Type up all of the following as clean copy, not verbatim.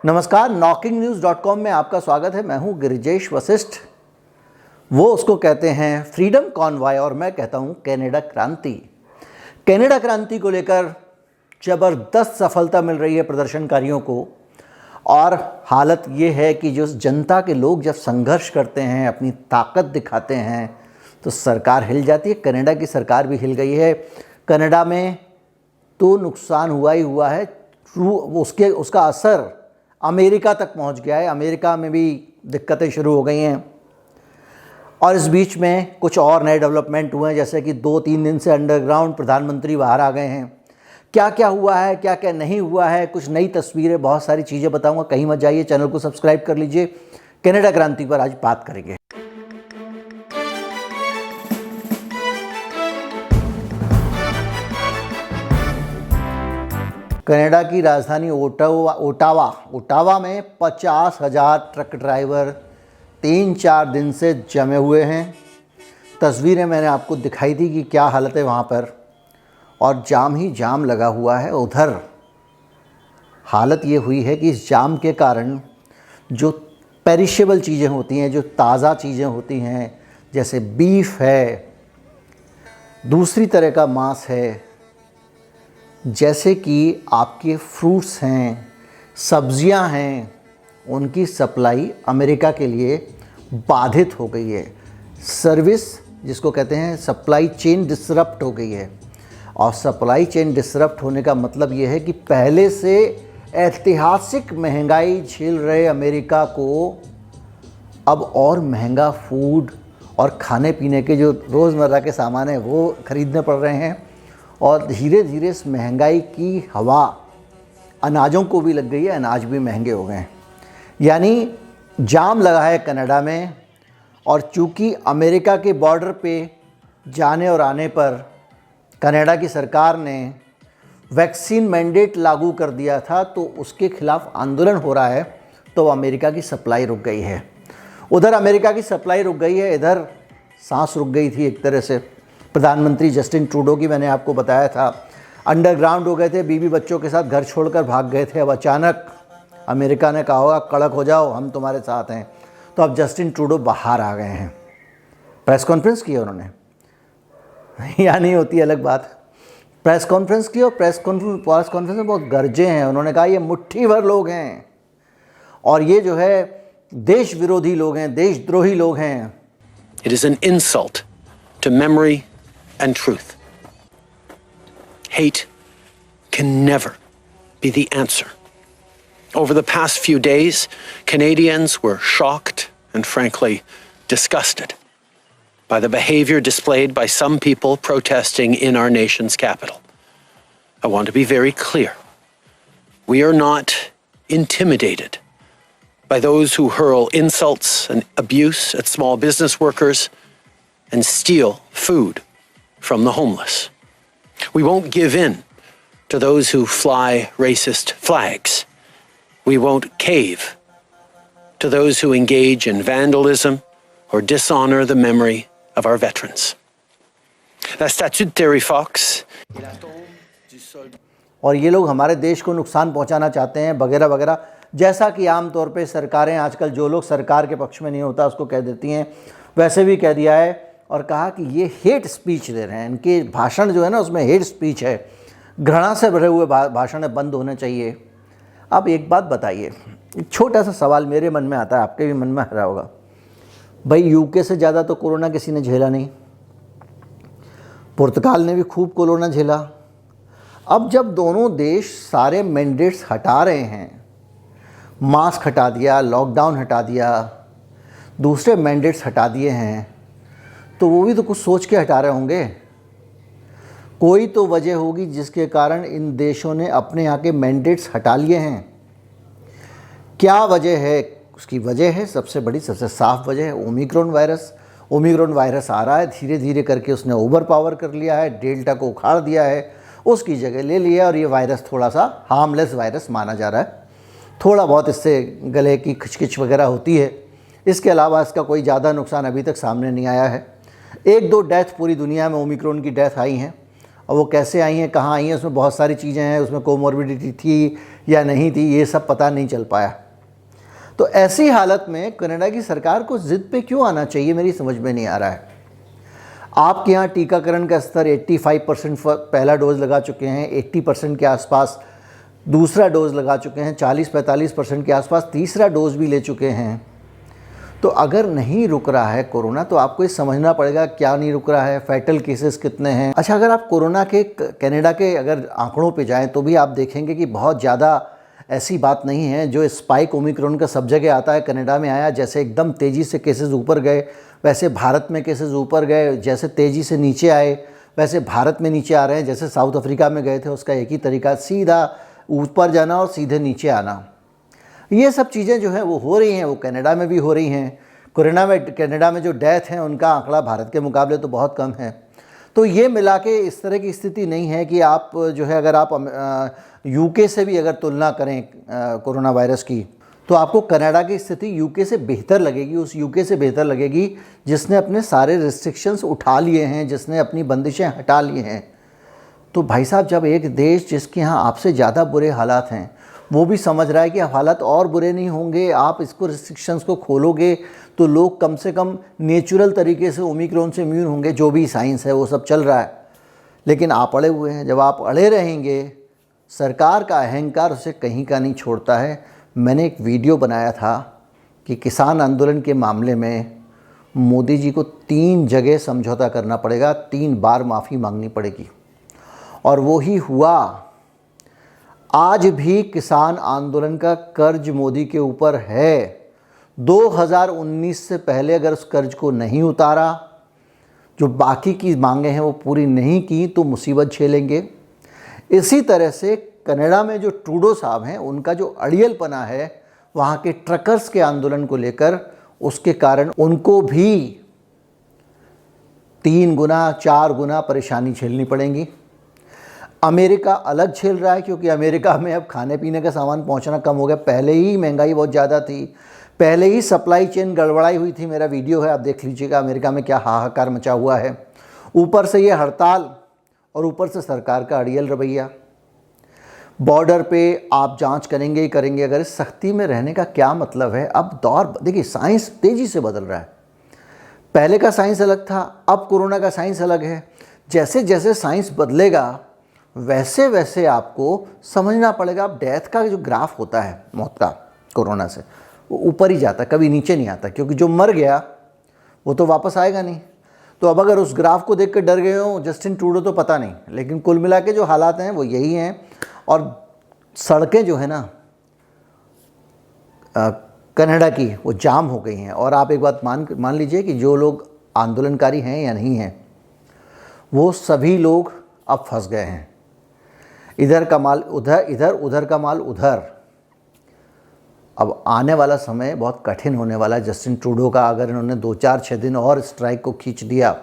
नमस्कार, knocking-news.com में आपका स्वागत है। मैं हूं गिरिजेश वशिष्ठ। वो उसको कहते हैं फ्रीडम कॉन्वॉय और मैं कहता हूं कनाडा क्रांति। कनाडा क्रांति को लेकर ज़बरदस्त सफलता मिल रही है प्रदर्शनकारियों को और हालत ये है कि जो जनता के लोग जब संघर्ष करते हैं, अपनी ताकत दिखाते हैं तो सरकार हिल जाती है। कनाडा की सरकार भी हिल गई है। कनाडा में तो नुकसान हुआ ही हुआ है, उसका असर अमेरिका तक पहुंच गया है। अमेरिका में भी दिक्कतें शुरू हो गई हैं और इस बीच में कुछ और नए डेवलपमेंट हुए हैं, जैसे कि 2-3 दिन से अंडरग्राउंड प्रधानमंत्री बाहर आ गए हैं। क्या क्या हुआ है, क्या क्या नहीं हुआ है, कुछ नई तस्वीरें, बहुत सारी चीज़ें बताऊंगा। कहीं मत जाइए, चैनल को सब्सक्राइब कर लीजिए। कनाडा क्रांति पर आज बात करेंगे। कनाडा की राजधानी ओटावा में 50,000 ट्रक ड्राइवर 3-4 दिन से जमे हुए हैं। तस्वीरें मैंने आपको दिखाई थी कि क्या हालत है वहाँ पर, और जाम ही जाम लगा हुआ है। उधर हालत ये हुई है कि इस जाम के कारण जो पेरिशेबल चीज़ें होती हैं, जो ताज़ा चीज़ें होती हैं, जैसे बीफ है, दूसरी तरह का मांस है, जैसे कि आपके फ्रूट्स हैं, सब्जियां हैं, उनकी सप्लाई अमेरिका के लिए बाधित हो गई है। सर्विस, जिसको कहते हैं सप्लाई चेन, डिसरप्ट हो गई है। और सप्लाई चेन डिसरप्ट होने का मतलब ये है कि पहले से ऐतिहासिक महंगाई झेल रहे अमेरिका को अब और महंगा फूड और खाने पीने के जो रोज़मर्रा के सामान हैं वो ख़रीदने पड़ रहे हैं। और धीरे धीरे इस महंगाई की हवा अनाजों को भी लग गई है, अनाज भी महंगे हो गए हैं। यानी जाम लगा है कनाडा में। और चूँकि अमेरिका के बॉर्डर पे जाने और आने पर कनाडा की सरकार ने वैक्सीन मैंडेट लागू कर दिया था, तो उसके खिलाफ आंदोलन हो रहा है, तो अमेरिका की सप्लाई रुक गई है। उधर अमेरिका की सप्लाई रुक गई है, इधर सांस रुक गई थी एक तरह से। प्रधानमंत्री जस्टिन ट्रूडो की मैंने आपको बताया था, अंडरग्राउंड हो गए थे, बीवी बच्चों के साथ घर छोड़कर भाग गए थे। अब अचानक अमेरिका ने कहा होगा कड़क हो जाओ, हम तुम्हारे साथ हैं। तो अब जस्टिन ट्रूडो बाहर आ गए हैं। प्रेस कॉन्फ्रेंस की उन्होंने, या नहीं होती अलग बात। प्रेस कॉन्फ्रेंस की, और प्रेस कॉन्फ्रेंस में बहुत गरजे हैं। उन्होंने कहा ये मुट्ठी भर लोग हैं और ये जो है देश विरोधी लोग हैं, देशद्रोही लोग हैं। It is an insult to memory and truth. Hate can never be the answer. Over the past few days, Canadians were shocked and frankly disgusted by the behavior displayed by some people protesting in our nation's capital. I want to be very clear. We are not intimidated by those who hurl insults and abuse at small business workers and steal food from the homeless. We won't give in to those who fly racist flags. We won't cave to those who engage in vandalism or dishonor the memory of our veterans. La statue de Terry Fox. और ये लोग हमारे देश को नुकसान पहुंचाना चाहते हैं वगैरह वगैरह, जैसा कि आम तौर पे सरकारें आजकल, जो लोग सरकार के पक्ष में नहीं होता उसको कह देती हैं, वैसे भी कह दिया है। और कहा कि ये हेट स्पीच दे रहे हैं, इनके भाषण जो है ना उसमें हेट स्पीच है, घृणा से भरे हुए भाषण बंद होने चाहिए। अब एक बात बताइए, एक छोटा सा सवाल मेरे मन में आता है, आपके भी मन में आ रहा होगा। भाई यूके से ज़्यादा तो कोरोना किसी ने झेला नहीं, पुर्तगाल ने भी खूब कोरोना झेला। अब जब दोनों देश सारे मैंडेट्स हटा रहे हैं, मास्क हटा दिया, लॉकडाउन हटा दिया, दूसरे मैंडेट्स हटा दिए हैं, तो वो भी तो कुछ सोच के हटा रहे होंगे। कोई तो वजह होगी जिसके कारण इन देशों ने अपने यहाँ के मैंडेट्स हटा लिए हैं। क्या वजह है? उसकी वजह है, सबसे बड़ी, सबसे साफ वजह है ओमिक्रॉन वायरस। ओमिक्रॉन वायरस आ रहा है, धीरे धीरे करके उसने ओवर पावर कर लिया है, डेल्टा को उखाड़ दिया है, उसकी जगह ले लिया, और ये वायरस थोड़ा सा हार्मलेस वायरस माना जा रहा है। थोड़ा बहुत इससे गले की खिचखिच वगैरह होती है, इसके अलावा इसका कोई ज़्यादा नुकसान अभी तक सामने नहीं आया है। 1-2 डेथ पूरी दुनिया में ओमिक्रॉन की डेथ आई हैं, और वो कैसे आई हैं, कहाँ आई हैं, उसमें बहुत सारी चीज़ें हैं। उसमें कोमॉर्बिडिटी थी, या नहीं थी, ये सब पता नहीं चल पाया। तो ऐसी हालत में कनाडा की सरकार को ज़िद पे क्यों आना चाहिए, मेरी समझ में नहीं आ रहा है। आपके यहाँ टीकाकरण का स्तर 85% पहला डोज लगा चुके हैं, 80% के आसपास दूसरा डोज लगा चुके हैं, 40-45% के आसपास तीसरा डोज भी ले चुके हैं। तो अगर नहीं रुक रहा है कोरोना तो आपको ये समझना पड़ेगा क्या नहीं रुक रहा है, फैटल केसेस कितने हैं। अच्छा, अगर आप कोरोना के कनाडा के अगर आंकड़ों पे जाएं तो भी आप देखेंगे कि बहुत ज़्यादा ऐसी बात नहीं है। जो स्पाइक ओमिक्रॉन का सब जगह आता है, कनाडा में आया, जैसे एकदम तेज़ी से केसेस ऊपर गए वैसे भारत में केसेस ऊपर गए, जैसे तेज़ी से नीचे आए वैसे भारत में नीचे आ रहे हैं। जैसे साउथ अफ्रीका में गए थे उसका एक ही तरीका, सीधा ऊपर जाना और सीधे नीचे आना। ये सब चीज़ें जो हैं वो हो रही हैं, वो कनाडा में भी हो रही हैं। कनाडा में जो डेथ हैं उनका आंकड़ा भारत के मुकाबले तो बहुत कम है। तो ये मिला के इस तरह की स्थिति नहीं है कि आप जो है, अगर आप यूके से भी अगर तुलना करें कोरोना वायरस की, तो आपको कनाडा की स्थिति यूके से बेहतर लगेगी। उस यूके से बेहतर लगेगी जिसने अपने सारे रिस्ट्रिक्शंस उठा लिए हैं, जिसने अपनी बंदिशें हटा ली हैं। तो भाई साहब, जब एक देश जिसके यहाँ आपसे ज़्यादा बुरे हालात हैं वो भी समझ रहा है कि हालात और बुरे नहीं होंगे, आप इसको रिस्ट्रिक्शंस को खोलोगे तो लोग कम से कम नेचुरल तरीके से ओमिक्रॉन से इम्यून होंगे, जो भी साइंस है वो सब चल रहा है। लेकिन आप अड़े हुए हैं। जब आप अड़े रहेंगे, सरकार का अहंकार उसे कहीं का नहीं छोड़ता है। मैंने एक वीडियो बनाया था कि किसान आंदोलन के मामले में मोदी जी को 3 जगह समझौता करना पड़ेगा, 3 बार माफ़ी मांगनी पड़ेगी, और वो ही हुआ। आज भी किसान आंदोलन का कर्ज मोदी के ऊपर है। 2019 से पहले अगर उस कर्ज को नहीं उतारा, जो बाकी की मांगे हैं वो पूरी नहीं की, तो मुसीबत झेलेंगे। इसी तरह से कनाडा में जो ट्रूडो साहब हैं, उनका जो अड़ियलपना है वहाँ के ट्रकर्स के आंदोलन को लेकर, उसके कारण उनको भी 3 गुना 4 गुना परेशानी झेलनी पड़ेंगी। अमेरिका अलग झेल रहा है, क्योंकि अमेरिका में अब खाने पीने का सामान पहुंचना कम हो गया। पहले ही महंगाई बहुत ज़्यादा थी, पहले ही सप्लाई चेन गड़बड़ाई हुई थी। मेरा वीडियो है, आप देख लीजिएगा अमेरिका में क्या हाहाकार मचा हुआ है। ऊपर से ये हड़ताल और ऊपर से सरकार का अड़ियल रवैया। बॉर्डर पे आप जांच करेंगे ही करेंगे। अगर इस सख्ती में रहने का क्या मतलब है। अब दौर देखिए, साइंस तेज़ी से बदल रहा है। पहले का साइंस अलग था, अब कोरोना का साइंस अलग है। जैसे जैसे साइंस बदलेगा वैसे वैसे आपको समझना पड़ेगा। अब डेथ का जो ग्राफ होता है मौत का कोरोना से, वो ऊपर ही जाता है, कभी नीचे नहीं आता, क्योंकि जो मर गया वो तो वापस आएगा नहीं। तो अब अगर उस ग्राफ को देख कर डर गए हो जस्टिन ट्रूडो तो पता नहीं, लेकिन कुल मिला के जो हालात हैं वो यही हैं। और सड़कें जो है ना कनाडा की, वो जाम हो गई हैं। और आप एक बात मान लीजिए कि जो लोग आंदोलनकारी हैं या नहीं हैं, वो सभी लोग अब फंस गए हैं। इधर का माल उधर, इधर उधर का माल उधर। अब आने वाला समय बहुत कठिन होने वाला है। जस्टिन ट्रूडो का अगर इन्होंने 2-4-6 दिन और स्ट्राइक को खींच दिया,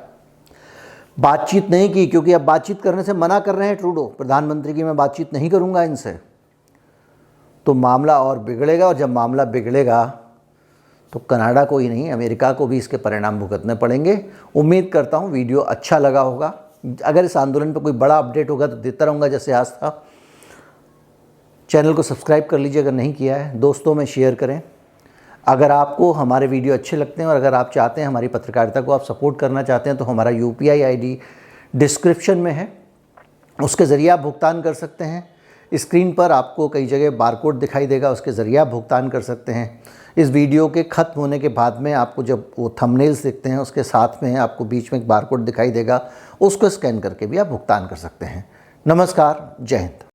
बातचीत नहीं की, क्योंकि अब बातचीत करने से मना कर रहे हैं ट्रूडो प्रधानमंत्री की, मैं बातचीत नहीं करूंगा इनसे, तो मामला और बिगड़ेगा। और जब मामला बिगड़ेगा तो कनाडा को ही नहीं, अमेरिका को भी इसके परिणाम भुगतने पड़ेंगे। उम्मीद करता हूँ वीडियो अच्छा लगा होगा। अगर इस आंदोलन पर कोई बड़ा अपडेट होगा तो देता रहूँगा जैसे आज था। चैनल को सब्सक्राइब कर लीजिए अगर नहीं किया है, दोस्तों में शेयर करें। अगर आपको हमारे वीडियो अच्छे लगते हैं और अगर आप चाहते हैं हमारी पत्रकारिता को आप सपोर्ट करना चाहते हैं, तो हमारा UPI ID डिस्क्रिप्शन में है, उसके ज़रिए आप भुगतान कर सकते हैं। स्क्रीन पर आपको कई जगह बारकोड दिखाई देगा, उसके ज़रिए आप भुगतान कर सकते हैं। इस वीडियो के ख़त्म होने के बाद में आपको जब वो थंबनेल्स दिखते हैं, उसके साथ में आपको बीच में एक बारकोड दिखाई देगा, उसको स्कैन करके भी आप भुगतान कर सकते हैं। नमस्कार, जय हिंद।